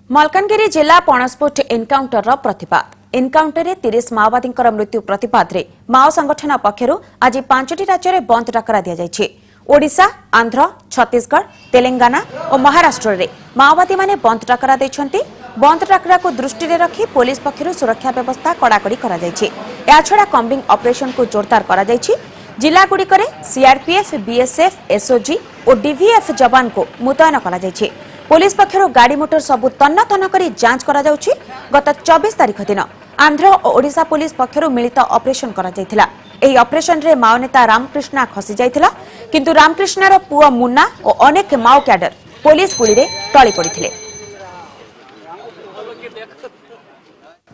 मलकानगिरी जिला पणसपुट एनकाउंटर प्रतिवाद एनकाउंटर 30 माओवादी मृत्यु प्रतिवाद रे माओ संगठन पक्षर आज 5टी राज्य में बंद डाकरा दी ओडिशा, आंध्र, छत्तीसगढ़, तेलंगाना और महाराष्ट्र रे माओवादी माने बंद डाकरा देछंती। बंद डाकरा को दृष्टि में रखी पुलिस पक्षर सुरक्षा व्यवस्था कड़ाकड़ी करा जायछि। या छडा कम्बिंग ऑपरेशन को जोरदार करा जायछि। जिला गुड़िक सीआरपीएफ, बीएसएफ, एसओजी और डीवीएफ जवान को मुतयन करा जायछि। पुलिस पक्षर गाड़ी मोटर सबु तन्न तन्न करी जांच करा जाउछि। गत 24 तारिख दिन आंध्र और ओडिशा पुलिस पक्षर मिलित ऑपरेशन करा जायथिला। एही ऑपरेशन रे माओ नेता रामकृष्णा खसी जायथिला, किंतु रामकृष्णार पुआ मुन्ना और अनेक माओ कैडर पुलिस गुली रे टळी पड़िथिले।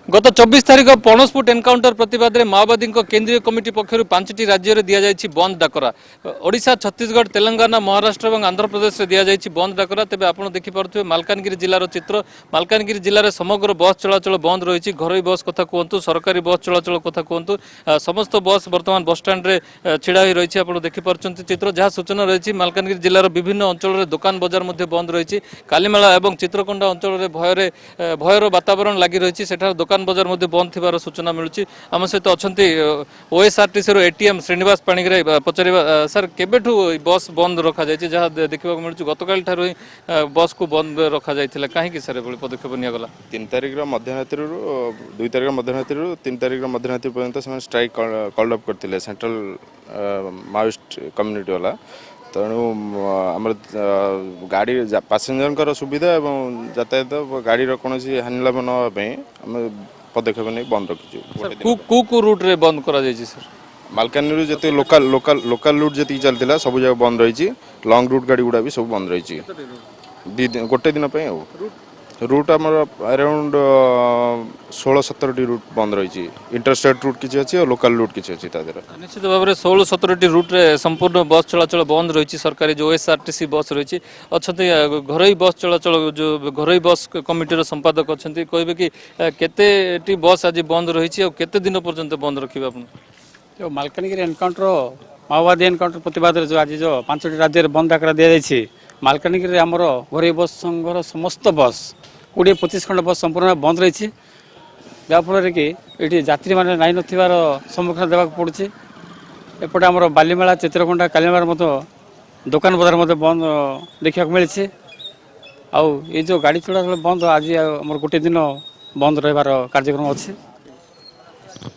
गत 24 तारिख पणसपुट एनकाउंटर प्रतिवाद में माओवादी केंद्रीय कमिटी पक्षर 5टी राज्य में दि जाइए बंद डाकरा। ओडिशा, छत्तीसगढ़, तेलंगाना, महाराष्ट्र और आंध्र प्रदेश में दि जाइए बंद डाकरा। तेज आप देखिपे मालकानगिरी जिलार चित्र। मालकानगिरी जिले में समग्र बस चलाचल बंद रही। घरोई बस कथा कहतु, सरकारी बस चलाचल कथा कहतु, समस्त बस बर्तमान बस स्टाण्ड में छिड़ा रही। आप देखिपुं चित्र जहाँ सूचना रही मालकानगिरी जिलार विभिन्न अंचल में दुकान बजार बंद रही। कालीमेला और चित्रकोंडा अंचल में भयर वातावरण लगी रही। दुकान बजार मध्य बंद थिबार सूचना मिलुची। आम सहित अच्छा ओएसआरटीसी एटीएम श्रीनिवास पाणिग्राही पचार सर केबेठू बस बंद रखा जाए जहाँ देखा मिलूँ गतकाल ठारू बस को बंद रखा जाइए कहीं सर पदक्षेप निगला 3 तारिख मध्यरात्रि 2 तारिख मध्यरात्रि 3 तारिख मध्यरात्रि पर्यंत से स्ट्राइक कॉल अप करते सेंट्रल माओइस्ट कम्युनिटी वाला। तेणु आम गाड़ी पैसेंजर सुविधा और यातायात गाड़ी कौन हानि लाभ नापी आम पदक्षेप नहीं बंद रखी। रूट रे बंद करा जाइए सर मालकानगिरी जो लोकल रूट जी चलता सब जगह बंद रही। लॉन्ग रूट गाड़ी गुड़ा भी सब बंद रही। गोटे दिन रूट आमर अराउंड 16-17 रूट बंद रही। इंटरस्टेट रूट किसी अच्छी और लोकल रूट किसी अच्छी। निश्चित भाव में 16-17 रूट रे संपूर्ण बस चलाचल बंद रही। सरकारी जो ओएसआरटीसी बस रही अच्छा घरोई बस चलाचल जो घरोई बस कमिटी संपादक अच्छा कहे कि केते बस आज बंद रही और केते दिन पर्यंत बंद रखिए आप जो मालकानगिरी एनकाउंटर माओवादी एनकाउंटर प्रतिवाद जो आज जो 5टी राज्य में बंद डाकरा दि जाइए। मालकानगिरी आमर घरोई बस संघर समस्त बस 20-25 खंड बस संपूर्ण बंद रही। जहाँफल कि ये यात्री मैंने नाई नार सम्मुखीन देवा पड़ुଛି। एपटे आमर बालीमेला, चित्रकोंडा, कालीमेला दुकान बजार बंद देखा मिली। आउ ये जो गाड़ी चलाचल बंद आज आम गोटे दिन बंद रही कार्यक्रम अच्छी।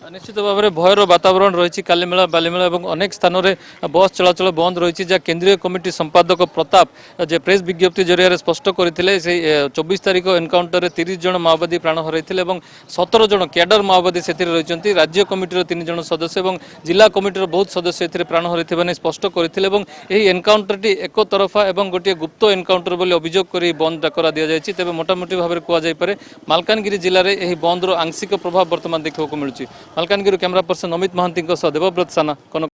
निश्चित भाव में भयर वातावरण रही। कालीमेला, बालीमेला और अनेक स्थान में बस चलाचल बंद रही। जहाँ केंद्रीय कमिटी संपादक प्रताप जे प्रेस विज्ञप्ति जरिया स्पष्ट करते 24 तारिख एनकाउंटर में 30 जन माओवादी प्राण हर 17 जन कैडर माओवादी से रही। राज्य कमिटीर 3 जन सदस्य और जिला कमिटीर बहुत सदस्य प्राण हर स्पष्ट करते। एनकाउंटर टी एक तरफा और गोटे गुप्त एनकाउंटर बोली अभियोग कर बंद डाकरा दि जाए। तेज मोटामोटी भाव में कहुपे मालकानगिरी जिले में बंदर आंशिक प्रभाव बर्तमान देखा मिलूँ। मालकानगिरी कैमरा पर्सन अमित महांती देवव्रत साना।